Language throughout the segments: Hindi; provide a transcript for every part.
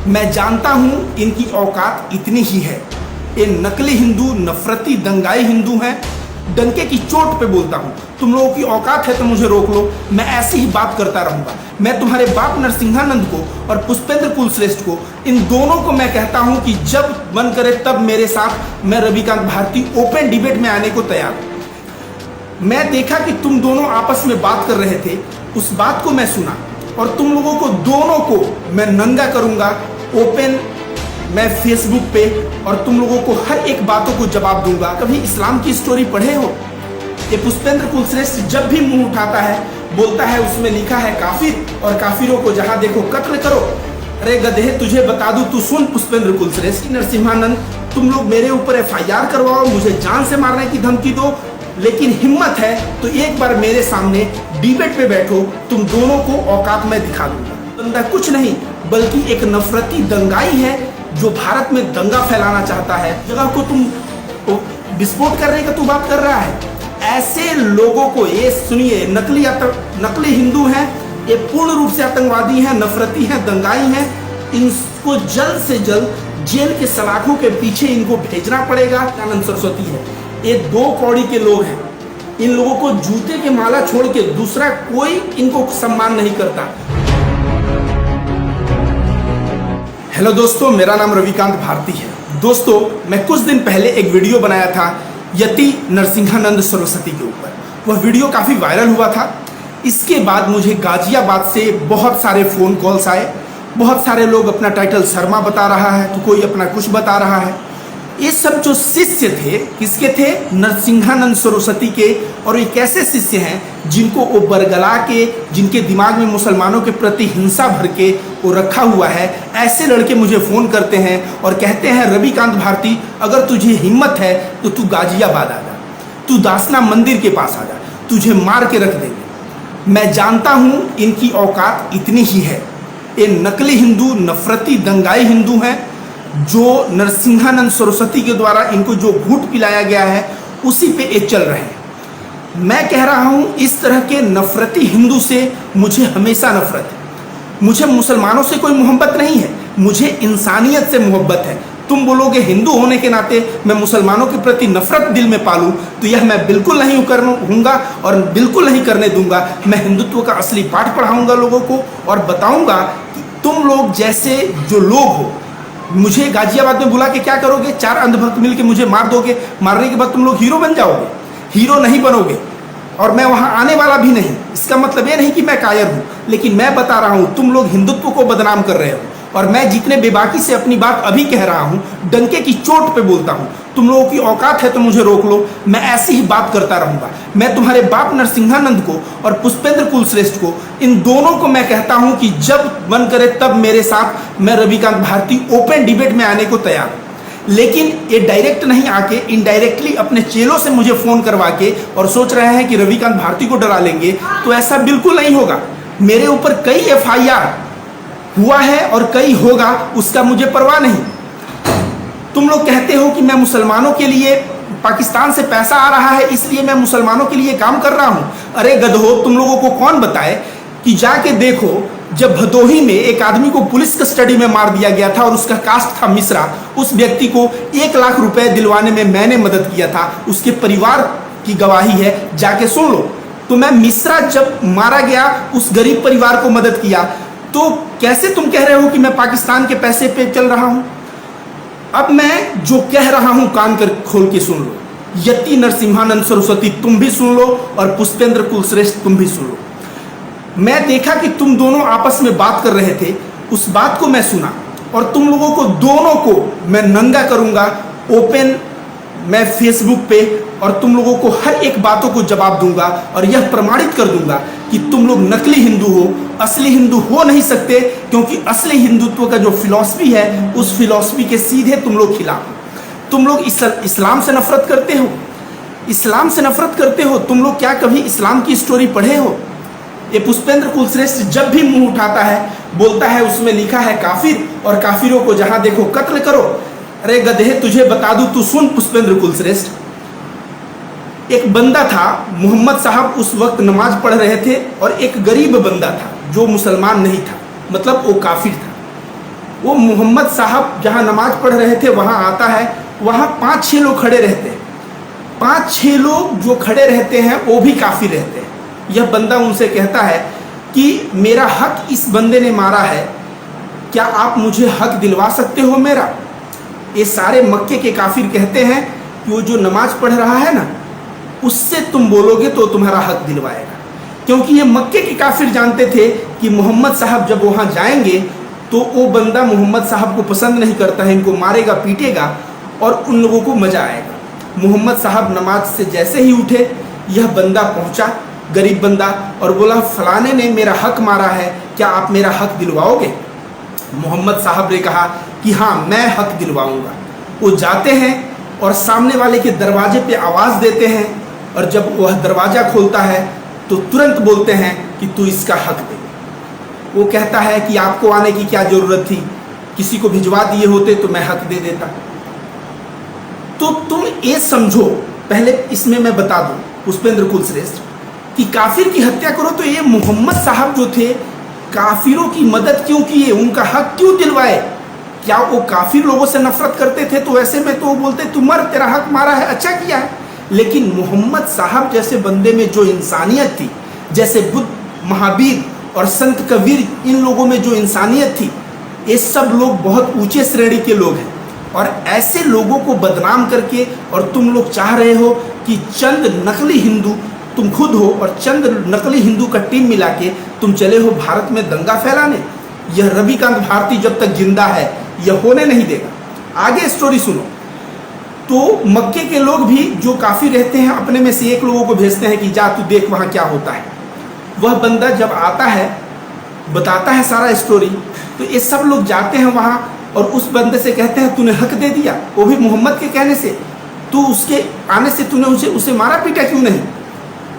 मैं जानता हूं इनकी औकात इतनी ही है। ये नकली हिंदू, नफरती, दंगाई हिंदू हैं। डंके की चोट पे बोलता हूं, तुम लोगों की औकात है तो मुझे रोक लो, मैं ऐसी ही बात करता रहूंगा। मैं तुम्हारे बाप नरसिंहानंद को और पुष्पेंद्र कुलश्रेष्ठ को, इन दोनों को मैं कहता हूं कि जब मन करे तब मेरे साथ मैं रविकांत भारती ओपन डिबेट में आने को तैयार हूं। मैं देखा कि तुम दोनों आपस में बात कर रहे थे, उस बात को मैं सुना और तुम लोगों को दोनों को मैं नंगा करूंगा ओपन, मैं फेसबुक पे, और तुम लोगों को हर एक बातों को जवाब दूंगा। कभी इस्लाम की स्टोरी पढ़े हो? ये पुष्पेंद्र कुलश्रेष्ठ जब भी मुंह उठाता है बोलता है उसमें लिखा है काफिर, और काफिरों को जहां देखो कत्ल करो। अरे गधे, तुझे बता दूं, तू सुन पुष्पेंद्र कुलश्रेष्ठ, नरसिंहानंद, तुम लोग मेरे ऊपर FIR करवाओ, मुझे जान से मारने की धमकी दो, लेकिन हिम्मत है तो एक बार मेरे सामने डिबेट पे बैठो, तुम दोनों को औकात में दिखा दूंगा। बंदा कुछ नहीं बल्कि एक नफरती दंगाई है जो भारत में दंगा फैलाना चाहता है। जगह को तुम विस्फोट करने का तू बात कर रहा है। ऐसे लोगों को, ये सुनिए, नकली हिंदू हैं, ये पूर्ण रूप से आतंकवादी हैं, नफरती हैं, दंगाई हैं। इनको जल्द से जल्द जेल के सलाखों के पीछे इनको भेजना पड़ेगा। आनंद सरस्वती है, ये 2 कौड़ी के लोग हैं। इन लोगों को जूते के माला छोड़ के दूसरा कोई इनको सम्मान नहीं करता। हेलो दोस्तों, मेरा नाम रविकांत भारती है। दोस्तों, मैं कुछ दिन पहले एक वीडियो बनाया था यति नरसिंहानंद सरस्वती के ऊपर। वह वीडियो काफ़ी वायरल हुआ था। इसके बाद मुझे गाजियाबाद से बहुत सारे फ़ोन कॉल्स आए। बहुत सारे लोग अपना टाइटल शर्मा बता रहा है, तो कोई अपना कुछ बता रहा है। ये सब जो शिष्य थे, किसके थे? नरसिंहानंद सरस्वती के। और ये कैसे शिष्य हैं जिनको वो बरगला के, जिनके दिमाग में मुसलमानों के प्रति हिंसा भर के वो रखा हुआ है। ऐसे लड़के मुझे फ़ोन करते हैं और कहते हैं, रविकांत भारती, अगर तुझे हिम्मत है तो तू गाजियाबाद आ जा, तू दासना मंदिर के पास आ जा, तुझे मार के रख देंगे। मैं जानता हूँ इनकी औकात इतनी ही है। ये नकली हिंदू, नफरती, दंगाई हिंदू हैं जो नरसिंहानंद सरस्वती के द्वारा इनको जो घूट पिलाया गया है उसी पे ये चल रहे हैं। मैं कह रहा हूं, इस तरह के नफरती हिंदू से मुझे हमेशा नफरत है। मुझे मुसलमानों से कोई मोहब्बत नहीं है, मुझे इंसानियत से मोहब्बत है। तुम बोलोगे हिंदू होने के नाते मैं मुसलमानों के प्रति नफरत दिल में पालूं, तो यह मैं बिल्कुल नहीं हूँगा और बिल्कुल नहीं करने दूंगा। मैं हिंदुत्व का असली पाठ पढ़ाऊंगा लोगों को और बताऊंगा कि तुम लोग जैसे जो लोग हो, मुझे गाजियाबाद में बुला के क्या करोगे? 4 अंधभक्त मिलके मुझे मार दोगे। मारने के बाद तुम लोग हीरो बन जाओगे? हीरो नहीं बनोगे, और मैं वहां आने वाला भी नहीं। इसका मतलब ये नहीं कि मैं कायर हूं, लेकिन मैं बता रहा हूं तुम लोग हिंदुत्व को बदनाम कर रहे हो। और मैं जितने बेबाकी से अपनी बात अभी कह रहा हूं, डंके की चोट पे बोलता हूं। तुम लोगों की औकात है तो मुझे रोक लो, मैं ऐसी ही बात करता रहूंगा। मैं तुम्हारे बाप नरसिंहानंद को और पुष्पेंद्र कुलश्रेष्ठ को, इन दोनों को मैं कहता हूं कि जब मन करे तब मेरे साथ मैं रविकांत भारती ओपन डिबेट में आने को तैयार हूं। लेकिन ये डायरेक्ट नहीं आके इनडायरेक्टली अपने चेलों से मुझे फ़ोन करवा के और सोच रहे हैं कि रविकांत भारती को डरा लेंगे, तो ऐसा बिल्कुल नहीं होगा। मेरे ऊपर कई FIR हुआ है और कई होगा, उसका मुझे परवाह नहीं। तुम लोग कहते हो कि मैं मुसलमानों के लिए, पाकिस्तान से पैसा आ रहा है इसलिए मैं मुसलमानों के लिए काम कर रहा हूं। अरे गधो, तुम लोगों को कौन बताए कि जाके देखो, जब भदोही में एक आदमी को पुलिस कस्टडी में मार दिया गया था और उसका कास्ट था मिश्रा, उस व्यक्ति को 1 लाख रुपए दिलवाने में मैंने मदद किया था। उसके परिवार की गवाही है, जाके सुन लो। तो मैं मिश्रा जब मारा गया उस गरीब परिवार को मदद किया, तो कैसे तुम कह रहे हो कि मैं पाकिस्तान के पैसे पे चल रहा हूं? अब मैं जो कह रहा हूं कान कर खोल के सुन लो। यति नरसिंहानंद सरस्वती तुम भी सुन लो और पुष्पेंद्र कुलश्रेष्ठ तुम भी सुन लो। मैं देखा कि तुम दोनों आपस में बात कर रहे थे, उस बात को मैं सुना और तुम लोगों को दोनों को मैं नंगा करूंगा ओपन, मैं फेसबुक पे, और तुम लोगों को हर एक बातों को जवाब दूंगा और यह प्रमाणित कर दूंगा कि तुम लोग नकली हिंदू हो, असली हिंदू हो नहीं सकते। क्योंकि असली हिंदुत्व का जो फिलॉसफी है, उस फिलॉसफी के सीधे तुम लोग खिलाफ। तुम लोग इस्लाम से नफरत करते हो, इस्लाम से नफरत करते हो। तुम लोग क्या कभी इस्लाम की स्टोरी पढ़े हो? ये पुष्पेंद्र कुलश्रेष्ठ जब भी मुंह उठाता है बोलता है उसमें लिखा है काफिर, और काफिरों को जहां देखो कत्ल करो। अरे गधे, तुझे बता दूं, तू सुन पुष्पेंद्र कुलश्रेष्ठ, एक बंदा था, मोहम्मद साहब उस वक्त नमाज पढ़ रहे थे और एक गरीब बंदा था जो मुसलमान नहीं था, मतलब वो काफिर था। वो मोहम्मद साहब जहाँ नमाज पढ़ रहे थे वहाँ आता है, वहाँ 5-6 लोग खड़े रहते हैं। 5-6 लोग जो खड़े रहते हैं वो भी काफिर रहते हैं। यह बंदा उनसे कहता है कि मेरा हक इस बंदे ने मारा है, क्या आप मुझे हक दिलवा सकते हो मेरा? ये सारे मक्के के काफिर कहते हैं कि वो जो नमाज पढ़ रहा है ना, उससे तुम बोलोगे तो तुम्हारा हक दिलवाएगा। क्योंकि ये मक्के के काफिर जानते थे कि मोहम्मद साहब जब वहाँ जाएंगे तो वो बंदा मोहम्मद साहब को पसंद नहीं करता है, इनको मारेगा पीटेगा और उन लोगों को मजा आएगा। मोहम्मद साहब नमाज से जैसे ही उठे, यह बंदा पहुँचा, गरीब बंदा, और बोला फलाने ने मेरा हक मारा है, क्या आप मेरा हक दिलवाओगे? मोहम्मद साहब ने कहा कि हाँ, मैं हक दिलवाऊंगा। वो जाते हैं और सामने वाले के दरवाजे पे आवाज़ देते हैं, और जब वह दरवाज़ा खोलता है तो तुरंत बोलते हैं कि तू इसका हक दे। वो कहता है कि आपको आने की क्या ज़रूरत थी, किसी को भिजवा दिए होते तो मैं हक दे देता। तो तुम ये समझो, पहले इसमें मैं बता दूं पुष्पेंद्र कुलश्रेष्ठ कि काफिर की हत्या करो तो ये मोहम्मद साहब जो थे काफिरों की मदद क्यों किए, उनका हक क्यों दिलवाए? क्या वो काफिर लोगों से नफरत करते थे? तो ऐसे में तो वो बोलते तू मर, तेरा हक मारा है, अच्छा किया है। लेकिन मोहम्मद साहब जैसे बंदे में जो इंसानियत थी, जैसे बुद्ध, महावीर और संत कबीर, इन लोगों में जो इंसानियत थी, ये सब लोग बहुत ऊंचे श्रेणी के लोग हैं। और ऐसे लोगों को बदनाम करके, और तुम लोग चाह रहे हो कि चंद नकली हिंदू, तुम खुद हो और चंद नकली हिंदू का टीम मिला के तुम चले हो भारत में दंगा फैलाने। यह रविकांत भारती जब तक जिंदा है यह होने नहीं देगा। आगे स्टोरी सुनो। तो मक्के के लोग भी जो काफी रहते हैं, अपने में से एक लोगों को भेजते हैं कि जा तू देख वहाँ क्या होता है। वह बंदा जब आता है, बताता है सारा स्टोरी, तो ये सब लोग जाते हैं वहाँ और उस बंदे से कहते हैं तूने हक दे दिया, वो भी मोहम्मद के कहने से, तू उसके आने से तूने उसे मारा पीटा क्यों नहीं?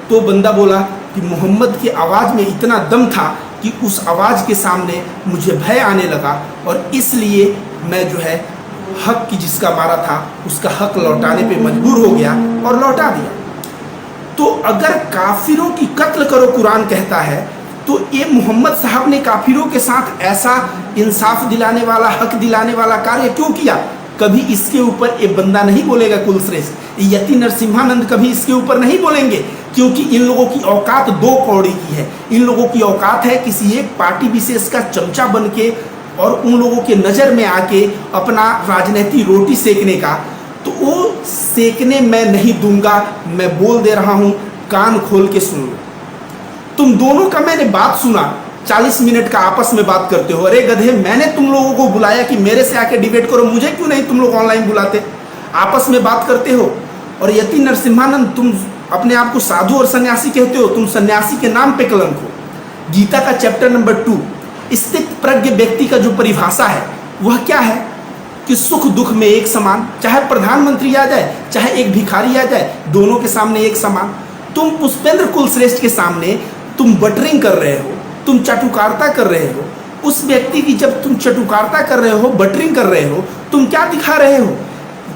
तो बंदा बोला कि मोहम्मद की आवाज़ में इतना दम था कि उस आवाज़ के सामने मुझे भय आने लगा, और इसलिए मैं जो है हक की जिसका मारा था उसका हक लौटाने पे मजबूर हो गया और लौटा दिया। तो अगर काफिरों की कत्ल करो कुरान कहता है, तो ये मोहम्मद साहब ने काफिरों के साथ ऐसा इंसाफ दिलाने वाला, हक दिलाने वाला कार्य क्यों किया? कभी इसके ऊपर ये बंदा नहीं बोलेगा कुलश्रेष्ठ, यति नरसिम्हानंद कभी इसके ऊपर नहीं बोलेंगे, क्योंकि इन लोगों की औकात 2 कौड़ी की है। इन लोगों की औकात है किसी एक पार्टी विशेष का चमचा बन के और उन लोगों के नज़र में आके अपना राजनीतिक रोटी सेकने का। तो वो सेकने मैं नहीं दूंगा, मैं बोल दे रहा हूँ, कान खोल के सुन लो। तुम दोनों का मैंने बात सुना, 40 मिनट का आपस में बात करते हो। अरे गधे, मैंने तुम लोगों को बुलाया कि मेरे से आके डिबेट करो, मुझे क्यों नहीं तुम लोग ऑनलाइन बुलाते? आपस में बात करते हो। और यति नरसिम्हानंद, तुम अपने आप को साधु और सन्यासी कहते हो, तुम सन्यासी के नाम पे कलंक हो। गीता का चैप्टर नंबर 2 स्थित प्रज्ञ व्यक्ति का जो परिभाषा है वह क्या है कि सुख दुख में एक समान, चाहे प्रधानमंत्री आ जाए चाहे एक भिखारी आ जाए, दोनों के सामने एक समान। तुम पुष्पेंद्र कुलश्रेष्ठ के सामने तुम बटरिंग कर रहे हो, तुम चाटुकारिता कर रहे हो। उस व्यक्ति की जब तुम चाटुकारिता कर रहे हो, बटरिंग कर रहे हो, तुम क्या दिखा रहे हो?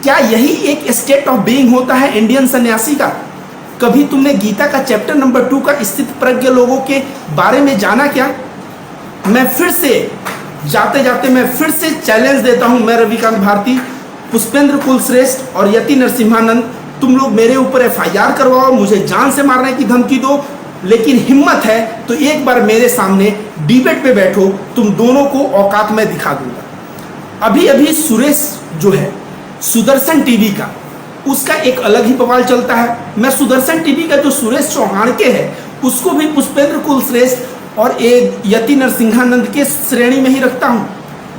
क्या यही एक स्टेट ऑफ बीइंग होता है इंडियन सन्यासी का? कभी तुमने गीता का चैप्टर नंबर 2 का स्थित प्रज्ञ लोगों के बारे में जाना क्या? मैं फिर से जाते जाते मैं फिर से चैलेंज देता हूं, मैं रविकांत भारती, पुष्पेंद्र कुलश्रेष्ठ और यति नरसिम्हानंद, तुम लोग मेरे ऊपर FIR करवाओ, मुझे जान से मारने की धमकी दो, लेकिन हिम्मत है तो एक बार मेरे सामने डिबेट पे बैठो, तुम दोनों को औकात में दिखा दूंगा। अभी अभी सुरेश जो है सुदर्शन टीवी का, उसका एक अलग ही बवाल चलता है। मैं सुदर्शन टीवी का जो सुरेश चौहान के है उसको भी पुष्पेंद्र कुलश्रेष्ठ और यति नरसिम्हानंद के श्रेणी में ही रखता हूँ।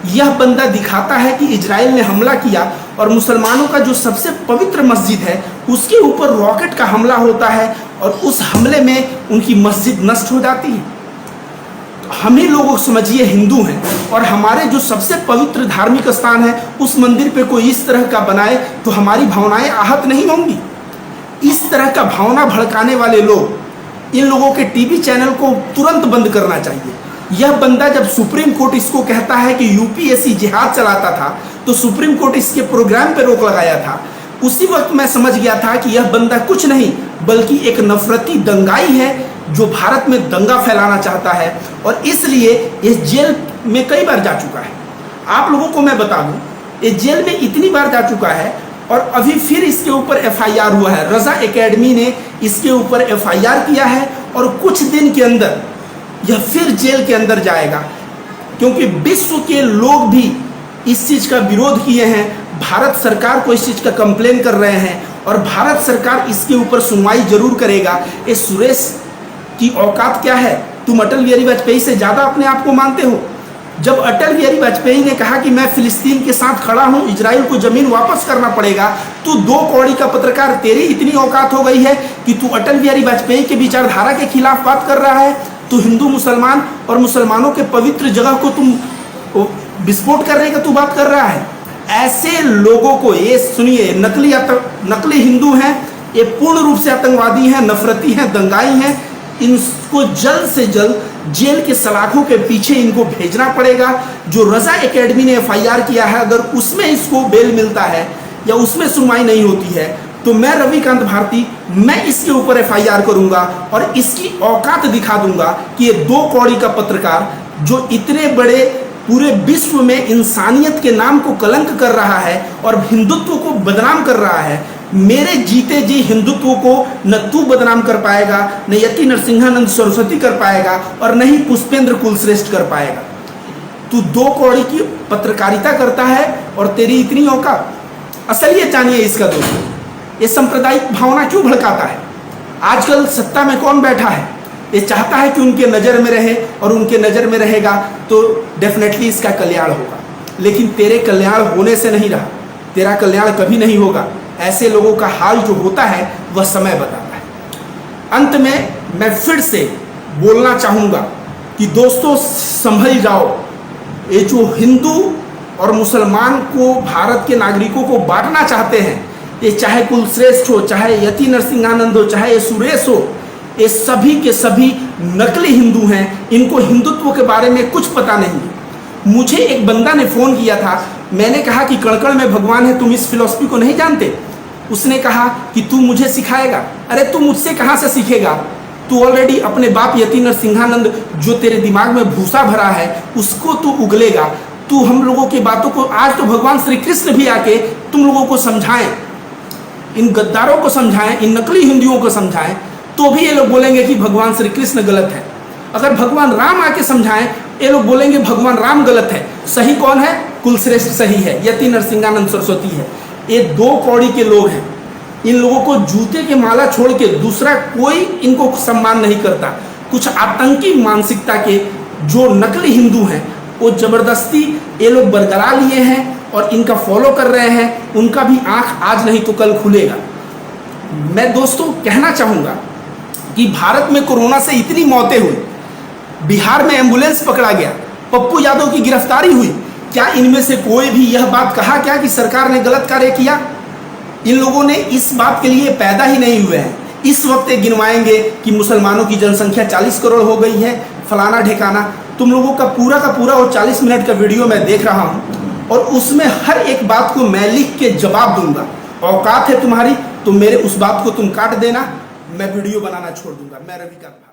यह बंदा दिखाता है कि इजराइल ने हमला किया और मुसलमानों का जो सबसे पवित्र मस्जिद है उसके ऊपर रॉकेट का हमला होता है और उस हमले में उनकी मस्जिद नष्ट हो जाती है। हम ही लोग समझिए हिंदू हैं और हमारे जो सबसे पवित्र धार्मिक स्थान है उस मंदिर पे कोई इस तरह का बनाए तो हमारी भावनाएं आहत नहीं होंगी? इस तरह का भावना भड़काने वाले लोग, इन लोगों के टीवी चैनल को तुरंत बंद करना चाहिए। यह बंदा जब सुप्रीम कोर्ट इसको कहता है कि UPSC जिहाद चलाता था तो सुप्रीम कोर्ट इसके प्रोग्राम पे रोक लगाया था, उसी वक्त मैं समझ गया था कि यह बंदा कुछ नहीं बल्कि एक नफरती दंगाई है जो भारत में दंगा फैलाना चाहता है और इसलिए इस जेल में कई बार जा चुका है। आप लोगों को मैं बता दूं, ये जेल में इतनी बार जा चुका है और अभी फिर इसके ऊपर एफआईआर हुआ है। रजा एकेडमी ने इसके ऊपर एफआईआर किया है और कुछ दिन के अंदर यह फिर जेल के अंदर जाएगा, क्योंकि विश्व के लोग भी इस चीज का विरोध किए हैं, भारत सरकार को इस चीज का कंप्लेन कर रहे हैं और भारत सरकार इसके ऊपर सुनवाई जरूर करेगा। ये सुरेश की औकात क्या है? तुम अटल बिहारी वाजपेयी से ज्यादा अपने आप को मानते हो? जब अटल बिहारी वाजपेयी ने कहा कि मैं फिलिस्तीन के साथ खड़ा हूं, इजराइल को जमीन वापस करना पड़ेगा, तू 2 कौड़ी का पत्रकार, तेरी इतनी औकात हो गई है कि तू अटल बिहारी वाजपेयी के विचारधारा के खिलाफ बात कर रहा है। तू हिंदू मुसलमान और मुसलमानों के पवित्र जगह को तुम विस्फोट करने का तू बात कर रहा है। ऐसे लोगों को, ये सुनिए, नकली हिंदू हैं, ये पूर्ण रूप से आतंकवादी हैं, नफरती हैं, दंगाई हैं। इनको जल्द से जल्द जेल के सलाखों के पीछे इनको भेजना पड़ेगा। जो रजा एकेडमी ने एफआईआर किया है, अगर उसमें इसको बेल मिलता है या उसमें सुनवाई नहीं होती है तो मैं रविकांत भारती, मैं इसके ऊपर एफआईआर करूंगा और इसकी औकात दिखा दूंगा कि ये 2 कौड़ी का पत्रकार जो इतने बड़े पूरे विश्व में इंसानियत के नाम को कलंक कर रहा है और हिंदुत्व को बदनाम कर रहा है, मेरे जीते जी हिंदुत्व को न तू बदनाम कर पाएगा, न यति नरसिंहानंद सरस्वती कर पाएगा और न ही पुष्पेंद्र कुलश्रेष्ठ कर पाएगा। तू 2 कौड़ी की पत्रकारिता करता है और तेरी इतनी औकात। असलियत जानिए इसका दोस्तों, ये सांप्रदायिक भावना क्यों भड़काता है? आजकल सत्ता में कौन बैठा है? ये चाहता है कि उनके नज़र में रहे और उनके नज़र में रहेगा तो डेफिनेटली इसका कल्याण होगा, लेकिन तेरे कल्याण होने से नहीं रहा, तेरा कल्याण कभी नहीं होगा। ऐसे लोगों का हाल जो होता है वह समय बताता है। अंत में मैं फिर से बोलना चाहूँगा कि दोस्तों संभल जाओ। ये जो हिंदू और मुसलमान को, भारत के नागरिकों को बांटना चाहते हैं, ये चाहे कुलश्रेष्ठ हो, चाहे यति नरसिंहानंद हो, चाहे ये सुरेश हो, ये सभी के सभी नकली हिंदू हैं। इनको हिंदुत्व के बारे में कुछ पता नहीं है। मुझे एक बंदा ने फ़ोन किया था, मैंने कहा कि कण-कण में भगवान है, तुम इस फिलॉसफी को नहीं जानते? उसने कहा कि तू मुझे सिखाएगा। अरे तू मुझसे कहाँ से सीखेगा? तू ऑलरेडी अपने बाप यति नरसिंहानंद जो तेरे दिमाग में भूसा भरा है उसको तू उगलेगा। तू हम लोगों की बातों को, आज तो भगवान श्री कृष्ण भी आके तुम लोगों को समझाएं, इन गद्दारों को समझाएं, इन नकली हिंदुओं को समझाएं, तो भी ये लोग बोलेंगे कि भगवान श्री कृष्ण गलत है। अगर भगवान राम आके समझाएं, ये लोग बोलेंगे भगवान राम गलत है। सही कौन है? कुलश्रेष्ठ सही है, यति नरसिंहानंद सरस्वती है। ये 2 कौड़ी के लोग हैं। इन लोगों को जूते के माला छोड़ के दूसरा कोई इनको सम्मान नहीं करता। कुछ आतंकी मानसिकता के जो नकली हिंदू हैं वो जबरदस्ती ये लोग बरकरार लिए हैं और इनका फॉलो कर रहे हैं। उनका भी आंख आज नहीं तो कल खुलेगा। मैं दोस्तों कहना चाहूँगा कि भारत में कोरोना से इतनी मौतें हुई, बिहार में एम्बुलेंस पकड़ा गया, पप्पू यादव की गिरफ्तारी हुई, क्या इनमें से कोई भी यह बात कहा क्या कि सरकार ने गलत कार्य किया? इन लोगों ने इस बात के लिए पैदा ही नहीं हुए हैं। इस वक्त गिनवाएंगे कि मुसलमानों की जनसंख्या 40 करोड़ हो गई है, फलाना ढिकाना। तुम लोगों का पूरा वो 40 मिनट का वीडियो मैं देख रहा हूँ और उसमें हर एक बात को मैं लिख के जवाब दूंगा। औकात है तुम्हारी तो मेरे उस बात को तुम काट देना, मैं वीडियो बनाना छोड़ दूंगा। मैं रविकांत।